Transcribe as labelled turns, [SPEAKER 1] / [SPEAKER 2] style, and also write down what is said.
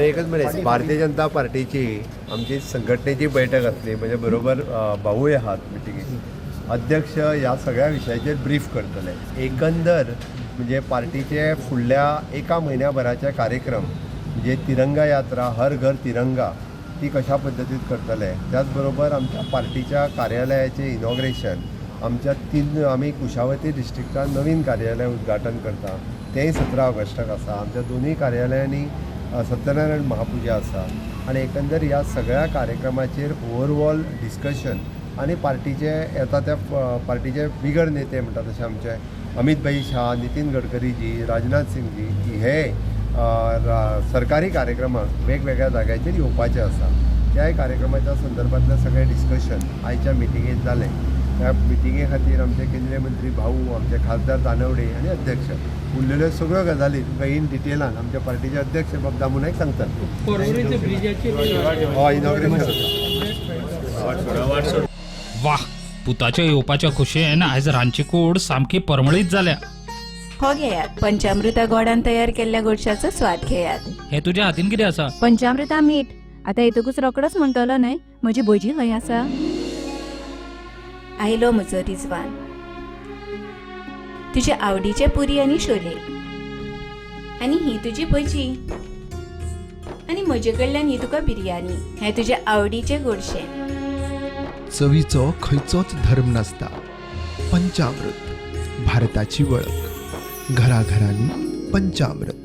[SPEAKER 1] एकच म्हणेन, भारतीय जनता पार्टीची आमची संघटनेची बैठक असली म्हणजे बरोबर भाऊय आहात मिटिंगेक अध्यक्ष ह्या सगळ्या विशयाचेर ब्रीफ करतले. एकंदर म्हणजे पार्टीचे फुडल्या एका म्हयन्याभराचे कार्यक्रम म्हणजे तिरंगा यात्रा हर घर तिरंगा ती कशा पद्दतीन करतले. त्याचबरोबर आमच्या पार्टीच्या कार्यालयाचे इनॉग्रेशन आमच्या आमी कुशावती डिस्ट्रिक्टान नवीन कार्यालय उद्घाटन करता तेंय 17 ऑगस्टाक आसा. आमच्या दोनूय कार्यालयांनी सत्यनारायण महापुजा आसा आनी एकंदर ह्या सगळ्या कार्यक्रमाचेर ओवरऑल डिस्कशन आनी पार्टीचे येता त्या पार्टीचे बिगर नेते म्हणटा तशे आमचे अमित भाई शाह, नितीन गडकरी जी, राजनाथ सिंग जी हे सरकारी कार्यक्रमाक वेगवेगळ्या जाग्याचेर येवपाचे आसा. त्याय कार्यक्रमाच्या संदर्भातले सगळे डिस्कशन आयच्या मिटिंगेंत जालें. त्या मिटिंगे खातीर आमचे केंद्रीय मंत्री भाऊ, आमचे खासदार दानवडे आनी अध्यक्ष उरलेल्यो सगळ्यो गजाली तुमकां इन डिटेलान आमच्या पार्टीचे अध्यक्ष बाबदा नायक सांगतात.
[SPEAKER 2] वाह, पुताच्या येवपाच्या खुशयेन आयज रांदची कूड सामकी परमळीत जाल्या.
[SPEAKER 3] हो घेयात, पंचामृता गोडान तयार केल्ल्या गोडशाचो स्वाद घेयात.
[SPEAKER 2] हे तुज्या हातीन कितें आसा?
[SPEAKER 3] पंचामृता मीठ. आता येतकूच रोकडोच म्हणटलो न्हय, म्हजी भजी खंय आसा? आयलो म्हजो रिजवान. तुजे आवडीचे पुरी आनी शोले, आनी ही तुजी भजी, आनी म्हजे कडल्यान ही तुका बिर्याणी. हे तुजे आवडीचे गोडशे.
[SPEAKER 4] चवीचो खंयचोच धर्म नासता. पंचामृत भारताची वळख. घराघरांनी पंचामृत.